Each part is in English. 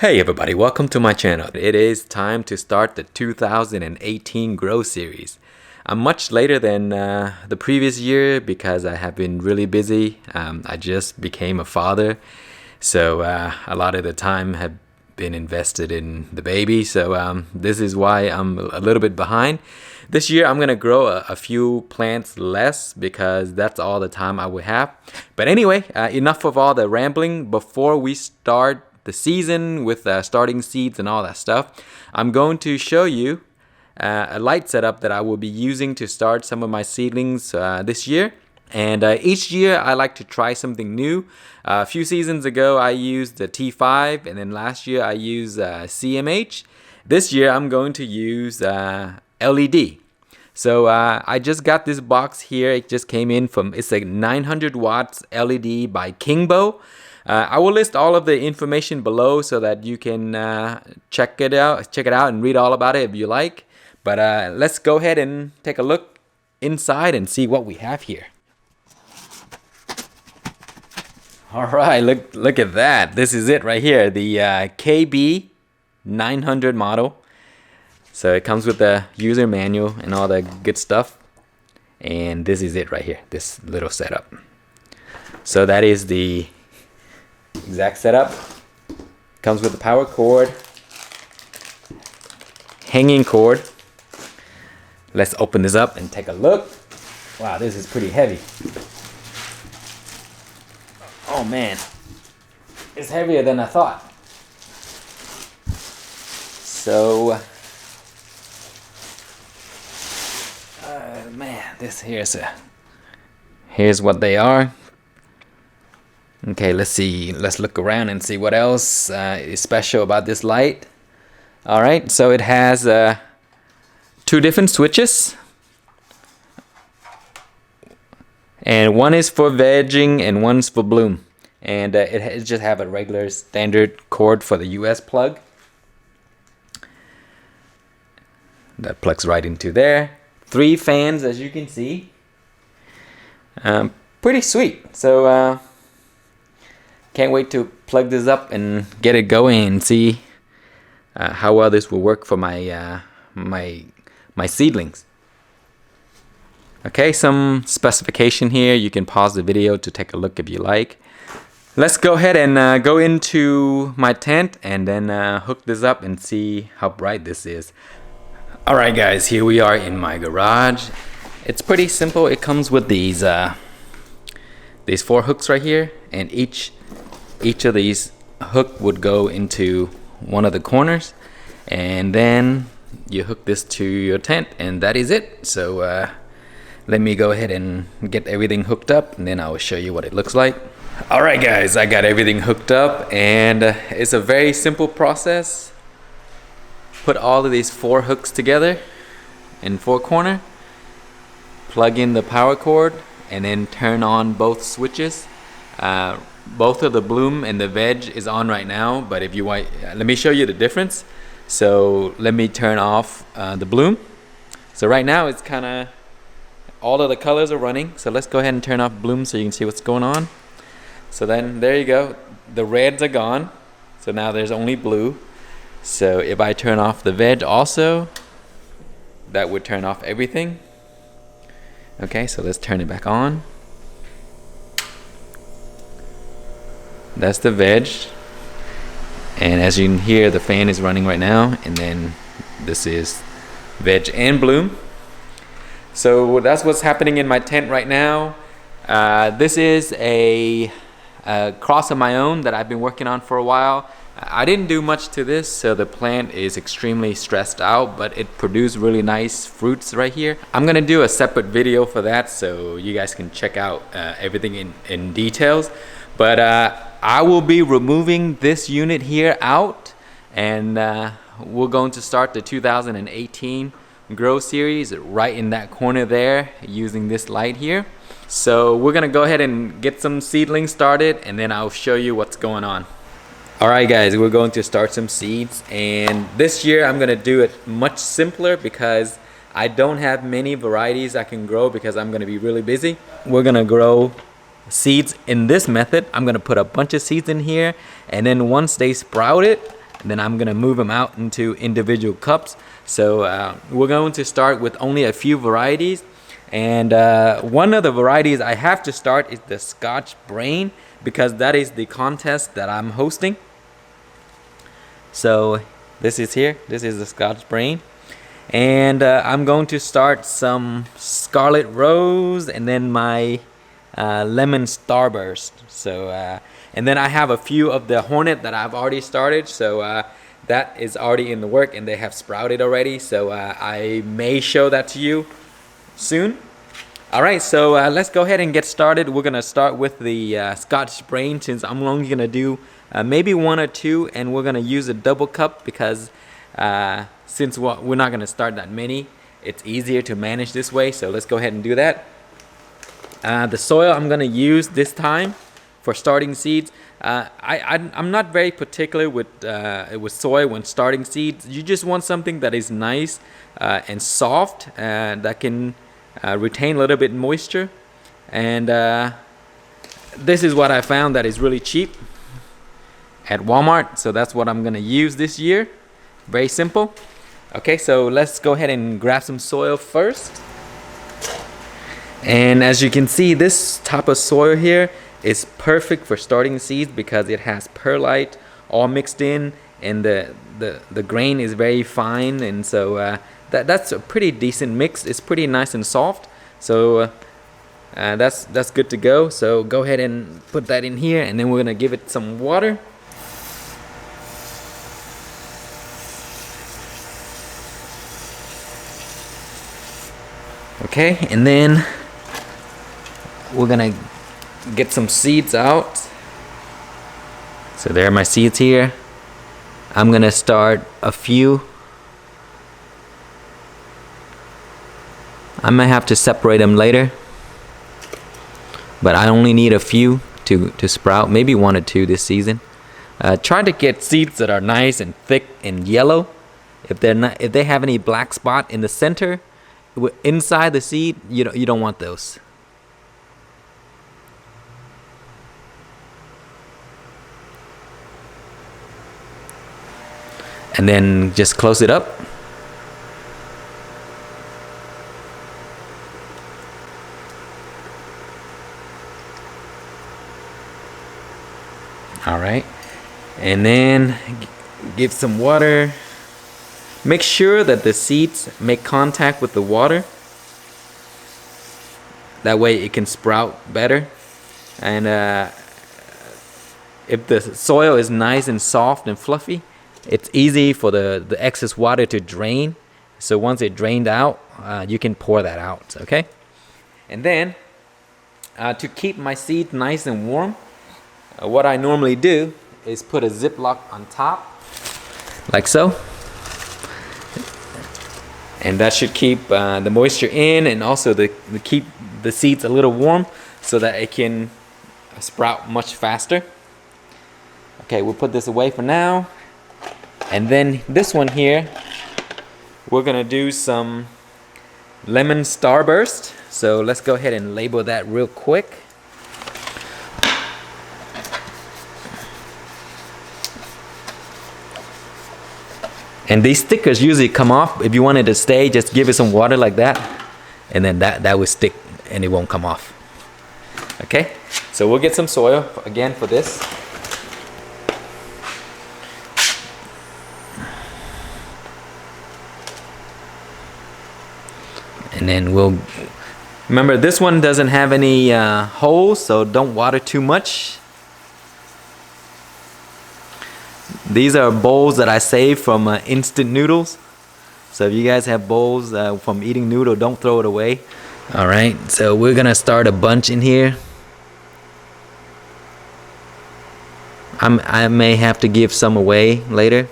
Hey everybody, welcome to my channel. It is time to start the 2018 Grow series. I'm much later than the previous year because I have been really busy. I just became a father, so a lot of the time have been invested in the baby. So this is why I'm a little bit behind. This year I'm gonna grow a few plants less because that's all the time I would have. But anyway, enough of all the rambling. Before we start the season with starting seeds and all that stuff, I'm going to show you a light setup that I will be using to start some of my seedlings this year. And each year I like to try something new. A few seasons ago I used the T5, and then last year I used CMH. This year I'm going to use LED. So I just got this box here. It just came in from, it's a 900 watts LED by Kingbo. I will list all of the information below so that you can check it out and read all about it if you like. But let's go ahead and take a look inside and see what we have here. All right, look at that. This is it right here, the KB 900 model. So it comes with the user manual and all the good stuff. And this is it right here, this little setup. So that is the exact setup. Comes with the power cord, hanging cord. Let's open this up and take a look. Wow, this is pretty heavy. Oh man, it's heavier than I thought. So man, here's what they are. Okay, let's see. Let's look around and see what else is special about this light. All right, so it has two different switches, and one is for vegging and one's for bloom. And it just have a regular standard cord for the US plug. That plugs right into there. 3 fans, as you can see. Pretty sweet. So can't wait to plug this up and get it going and see how well this will work for my my seedlings. Okay, some specification here. You can pause the video to take a look if you like. Let's go ahead and go into my tent and then hook this up and see how bright this is. All right, guys, here we are in my garage. It's pretty simple. It comes with these 4 hooks right here, and each of these hook would go into one of the corners, and then you hook this to your tent, and that is it. So let me go ahead and get everything hooked up, and then I will show you what it looks like. All right, guys, I got everything hooked up, and it's a very simple process. Put all of these 4 hooks together in 4 corners, plug in the power cord, and then turn on both switches. Both of the bloom and the veg is on right now, but if you want, let me show you the difference. So let me turn off the bloom. So right now it's kind of, all of the colors are running. So let's go ahead and turn off bloom so you can see what's going on. So then there you go, the reds are gone. So now there's only blue. So if I turn off the veg also, that would turn off everything. Okay, so let's turn it back on. That's the veg, and as you can hear, the fan is running right now, and then this is veg and bloom. So that's what's happening in my tent right now. This is a cross of my own that I've been working on for a while. I didn't do much to this, so the plant is extremely stressed out, but it produced really nice fruits right here. I'm gonna do a separate video for that so you guys can check out everything in details. But I will be removing this unit here out, and we're going to start the 2018 Grow series right in that corner there using this light here. So we're gonna go ahead and get some seedlings started, and then I'll show you what's going on. Alright guys, we're going to start some seeds, and this year I'm gonna do it much simpler because I don't have many varieties I can grow because I'm gonna be really busy. We're gonna grow seeds in this method. I'm gonna put a bunch of seeds in here, and then once they sprout it, and then I'm gonna move them out into individual cups. So we're going to start with only a few varieties, and one of the varieties I have to start is the Scotch Brain, because that is the contest that I'm hosting. So this is the Scotch Brain, and I'm going to start some Scarlet Rose and then my lemon Starburst. So and then I have a few of the Hornet that I've already started, so that is already in the work and they have sprouted already, so I may show that to you soon. Alright, so let's go ahead and get started. We're gonna start with the Scotch Brain, since I'm only gonna do maybe one or two, and we're gonna use a double cup because since we're not gonna start that many, it's easier to manage this way. So let's go ahead and do that. The soil I'm gonna use this time for starting seeds, I'm not very particular with soil when starting seeds. You just want something that is nice and soft, that can retain a little bit moisture, and this is what I found that is really cheap at Walmart, so that's what I'm gonna use this year. Very simple. Okay, so let's go ahead and grab some soil first. And as you can see, this type of soil here is perfect for starting seeds because it has perlite all mixed in, and the grain is very fine, and so that's a pretty decent mix. It's pretty nice and soft, so that's good to go. So go ahead and put that in here, and then we're gonna give it some water. Okay, and then we're gonna get some seeds out. So there are my seeds here. I'm gonna start a few. I might have to separate them later, but I only need a few to sprout, maybe one or two this season. Try to get seeds that are nice and thick and yellow. If they have any black spot in the center inside the seed, you don't want those. And then just close it up. All right, and then give some water. Make sure that the seeds make contact with the water. That way it can sprout better. And if the soil is nice and soft and fluffy, it's easy for the excess water to drain. So once it drained out, you can pour that out, okay? And then to keep my seed nice and warm, what I normally do is put a Ziploc on top, like so. And that should keep the moisture in, and also keep the seeds a little warm so that it can sprout much faster. Okay, we'll put this away for now. And then this one here, we're gonna do some lemon Starburst. So let's go ahead and label that real quick. And these stickers usually come off. If you want it to stay, just give it some water like that, and then that will stick and it won't come off. Okay, so we'll get some soil again for this. And then we'll remember, this one doesn't have any holes, so don't water too much. These are bowls that I saved from instant noodles. So if you guys have bowls from eating noodle, don't throw it away. All right, so we're gonna start a bunch in here. I may have to give some away later.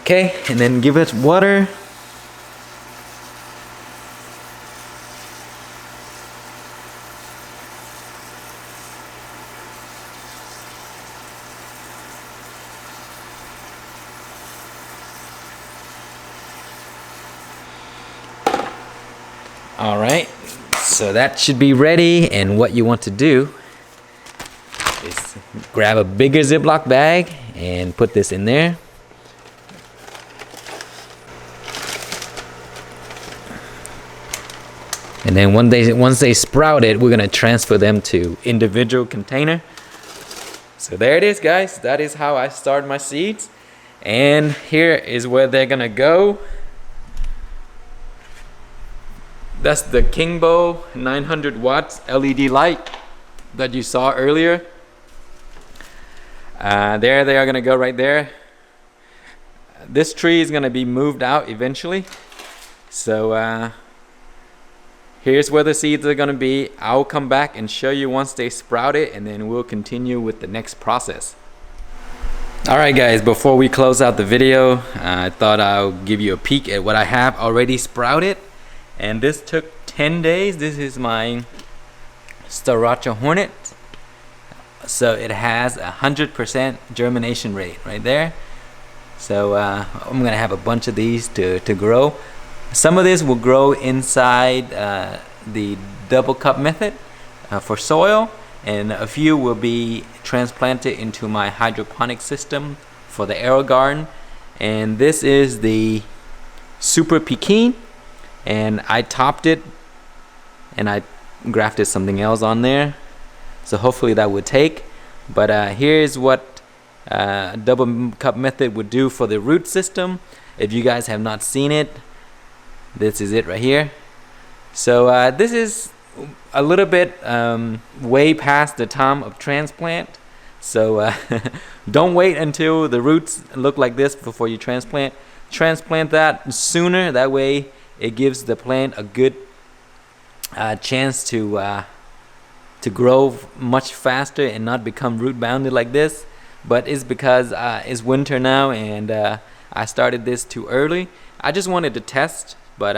Okay, and then give it water. All right, so that should be ready, and what you want to do is grab a bigger Ziploc bag and put this in there. And then once they sprouted, we're gonna transfer them to individual container. So there it is, guys. That is how I start my seeds. And here is where they're gonna go. That's the Kingbo 900 watts LED light that you saw earlier. There they are gonna go right there. This tree is gonna be moved out eventually. So here's where the seeds are gonna be. I'll come back and show you once they sprout it, and then we'll continue with the next process. Alright guys, before we close out the video, I thought I'll give you a peek at what I have already sprouted. And this took 10 days. This is my Starr Hornet. So it has 100% germination rate right there. So I'm gonna have a bunch of these to grow. Some of this will grow inside the double cup method for soil, and a few will be transplanted into my hydroponic system for the aero garden. And this is the Super Pekin, and I topped it and I grafted something else on there, so hopefully that would take. But here's what double cup method would do for the root system. If you guys have not seen it, this is it right here. So this is a little bit way past the time of transplant. So don't wait until the roots look like this before you transplant. Transplant that sooner. That way it gives the plant a good chance to grow much faster and not become root bounded like this. But it's because it's winter now, and I started this too early. I just wanted to test, but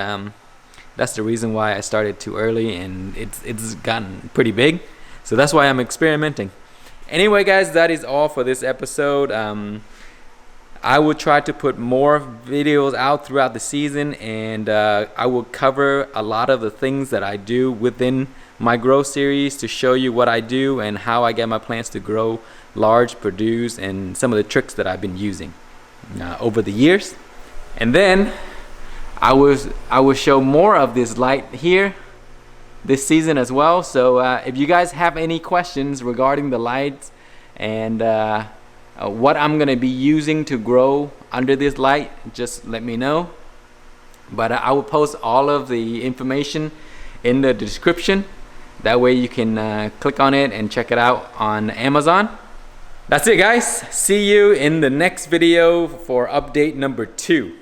that's the reason why I started too early, and it's gotten pretty big. So that's why I'm experimenting. Anyway guys, that is all for this episode. I will try to put more videos out throughout the season, and I will cover a lot of the things that I do within my grow series to show you what I do and how I get my plants to grow large, produce, and some of the tricks that I've been using over the years. And then I will show more of this light here this season as well. So if you guys have any questions regarding the lights and what I'm gonna be using to grow under this light, just let me know. But I will post all of the information in the description. That way you can click on it and check it out on Amazon. That's it guys. See you in the next video for update number 2.